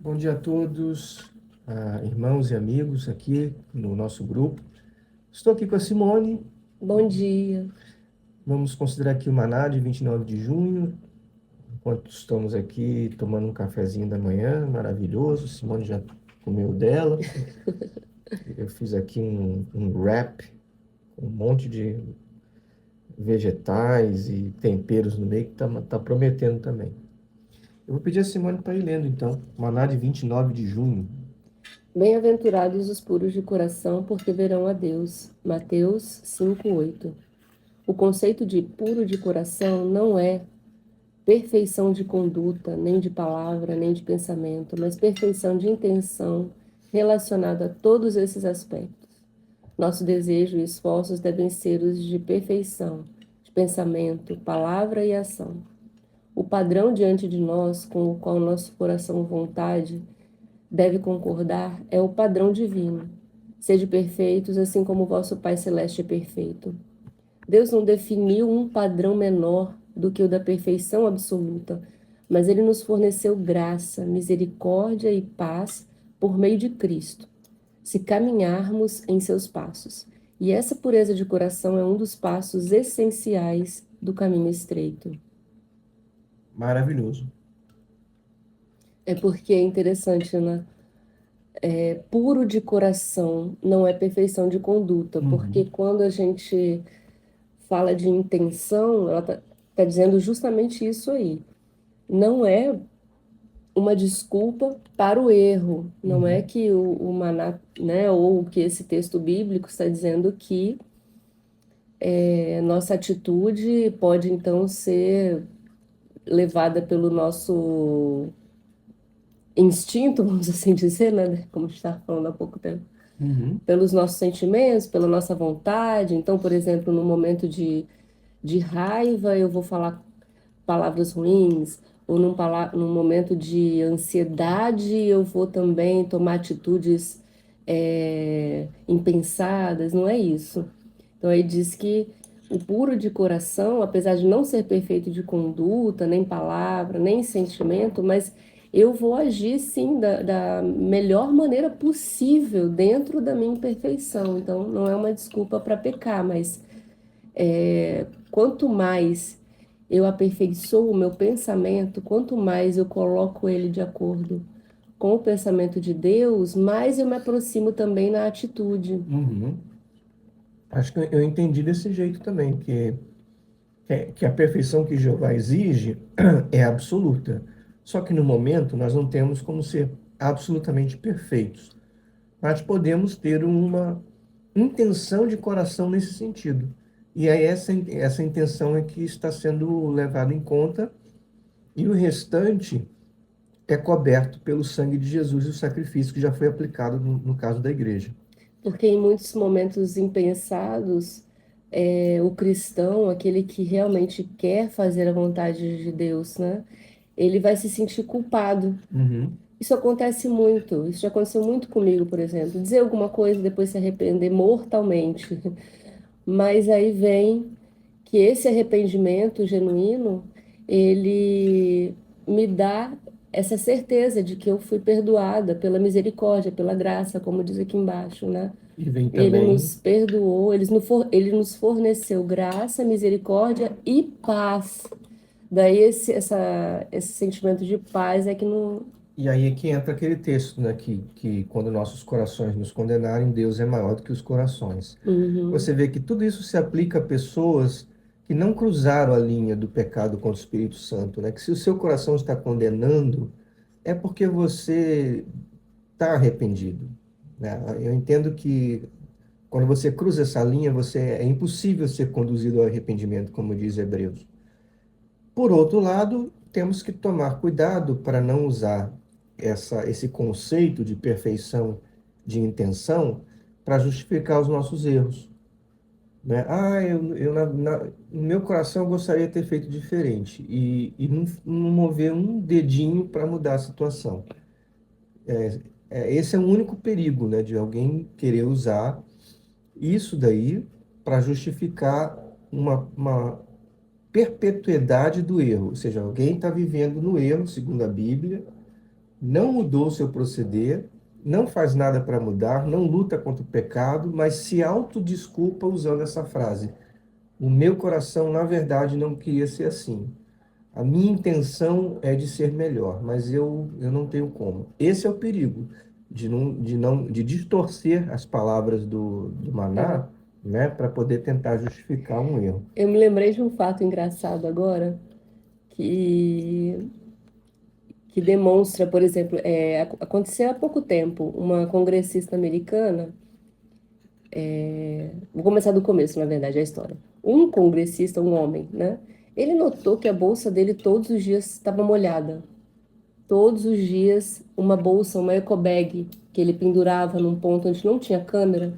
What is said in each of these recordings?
Bom dia a todos, irmãos e amigos aqui no nosso grupo. Estou aqui com a Simone. Bom dia. Vamos considerar aqui o Maná de 29 de junho, enquanto estamos aqui tomando um cafezinho da manhã, maravilhoso. Simone já comeu dela. Eu fiz aqui um wrap com um monte de vegetais e temperos no meio que tá prometendo também. Eu vou pedir a Simone para ir lendo, então, Maná de 29 de junho. Bem-aventurados os puros de coração, porque verão a Deus. Mateus 5:8. O conceito de puro de coração não é perfeição de conduta, nem de palavra, nem de pensamento, mas perfeição de intenção relacionada a todos esses aspectos. Nosso desejo e esforços devem ser os de perfeição, de pensamento, palavra e ação. O padrão diante de nós, com o qual nosso coração e vontade deve concordar é o padrão divino. Sede perfeitos, assim como o vosso Pai Celeste é perfeito. Deus não definiu um padrão menor do que o da perfeição absoluta, mas ele nos forneceu graça, misericórdia e paz por meio de Cristo, se caminharmos em seus passos. E essa pureza de coração é um dos passos essenciais do caminho estreito. Maravilhoso. É porque é interessante, né? Puro de coração não é perfeição de conduta, porque Uhum. quando a gente fala de intenção, ela tá dizendo justamente isso aí. Não é uma desculpa para o erro, não é Uhum. que o maná, né, ou que esse texto bíblico está dizendo que nossa atitude pode então ser levada pelo nosso instinto, vamos assim dizer, né, como a gente estava falando há pouco tempo. Uhum. Pelos nossos sentimentos, pela nossa vontade. Então, por exemplo, no momento de raiva, eu vou falar palavras ruins, ou num momento de ansiedade, eu vou também tomar atitudes impensadas, não é isso. Então, aí diz que o puro de coração, apesar de não ser perfeito de conduta, nem palavra, nem sentimento, mas eu vou agir sim da melhor maneira possível dentro da minha imperfeição. Então, não é uma desculpa para pecar, mas quanto mais eu aperfeiçoo o meu pensamento, quanto mais eu coloco ele de acordo com o pensamento de Deus, mais eu me aproximo também na atitude. Uhum. Acho que eu entendi desse jeito também, que a perfeição que Jeová exige é absoluta. Só que no momento nós não temos como ser absolutamente perfeitos, mas podemos ter uma intenção de coração nesse sentido. E aí essa intenção é que está sendo levada em conta, e o restante é coberto pelo sangue de Jesus e o sacrifício que já foi aplicado no caso da igreja. Porque em muitos momentos impensados, o cristão, aquele que realmente quer fazer a vontade de Deus, né? Ele vai se sentir culpado. Uhum. Isso acontece muito, isso já aconteceu muito comigo, por exemplo. Dizer alguma coisa e depois se arrepender mortalmente. Mas aí vem que esse arrependimento genuíno, ele me dá essa certeza de que eu fui perdoada pela misericórdia, pela graça, como diz aqui embaixo, né? E vem Ele também. nos perdoou, ele nos forneceu graça, misericórdia e paz. Daí esse sentimento de paz é que não. E aí é que entra aquele texto, né, que quando nossos corações nos condenarem, Deus é maior do que os corações. Uhum. Você vê que tudo isso se aplica a pessoas que não cruzaram a linha do pecado contra o Espírito Santo, né? Que se o seu coração está condenando, é porque você está arrependido, né? Eu entendo que quando você cruza essa linha, é impossível ser conduzido ao arrependimento, como diz Hebreus. Por outro lado, temos que tomar cuidado para não usar esse conceito de perfeição de intenção para justificar os nossos erros, né? No meu coração eu gostaria de ter feito diferente e não mover um dedinho para mudar a situação. Esse é o único perigo, né, de alguém querer usar isso daí para justificar uma perpetuidade do erro. Ou seja, alguém está vivendo no erro, segundo a Bíblia, não mudou o seu proceder, não faz nada para mudar, não luta contra o pecado, mas se autodesculpa usando essa frase: o meu coração, na verdade, não queria ser assim. A minha intenção é de ser melhor, mas eu não tenho como. Esse é o perigo de distorcer as palavras do É. Maná, né, para poder tentar justificar um erro. Eu me lembrei de um fato engraçado agora que, que demonstra, por exemplo, aconteceu há pouco tempo, uma congressista americana, vou começar do começo, na verdade, a história. Um congressista, um homem, né? Ele notou que a bolsa dele todos os dias estava molhada. Todos os dias, uma bolsa, uma eco bag, que ele pendurava num ponto onde não tinha câmera,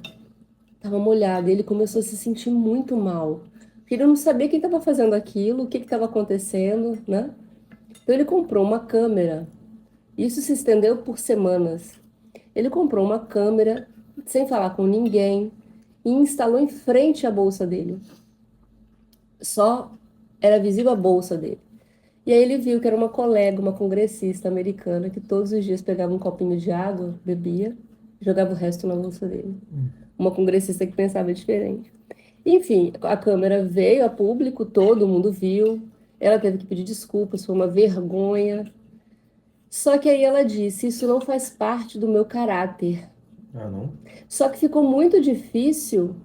estava molhada. Ele começou a se sentir muito mal. Porque ele não sabia quem estava fazendo aquilo, o que estava acontecendo, né? Então ele comprou uma câmera. Isso se estendeu por semanas. Ele comprou uma câmera sem falar com ninguém e instalou em frente à bolsa dele. Só era visível a bolsa dele. E aí ele viu que era uma colega, uma congressista americana, que todos os dias pegava um copinho de água, bebia, e jogava o resto na bolsa dele. Uma congressista que pensava diferente. Enfim, a câmera veio a público, todo mundo viu. Ela teve que pedir desculpas, foi uma vergonha. Só que aí ela disse: Isso não faz parte do meu caráter. Ah, não? Só que ficou muito difícil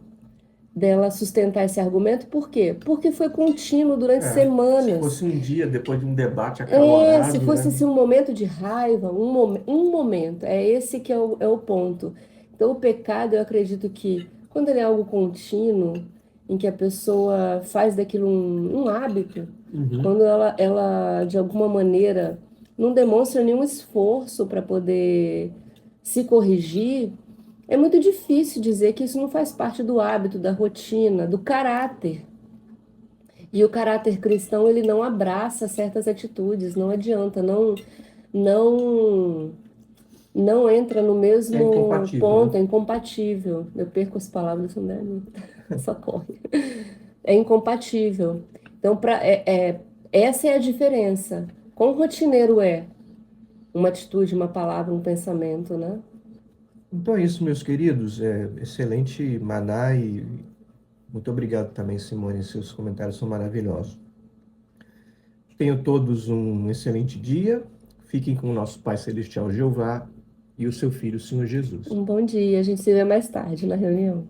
dela sustentar esse argumento, por quê? Porque foi contínuo durante Se semanas. fosse um dia depois de um debate Se acalorado, fosse né? assim, um momento de raiva, um momento, é esse que é o ponto. Então, o pecado, eu acredito que quando ele é algo contínuo, em que a pessoa faz daquilo um hábito, Uhum. quando ela, de alguma maneira, não demonstra nenhum esforço para poder se corrigir, é muito difícil dizer que isso não faz parte do hábito, da rotina, do caráter. E o caráter cristão, ele não abraça certas atitudes, não adianta, não, não entra no É mesmo incompatível, ponto, né? é incompatível. Eu perco as palavras, não é? Só corre. É incompatível. Então, essa é a diferença. Quão rotineiro é uma atitude, uma palavra, um pensamento, né? Então é isso, meus queridos. Excelente Maná e muito obrigado também, Simone. Seus comentários são maravilhosos. Tenham todos um excelente dia. Fiquem com o nosso Pai Celestial Jeová e o seu Filho, o Senhor Jesus. Um bom dia, a gente se vê mais tarde na reunião.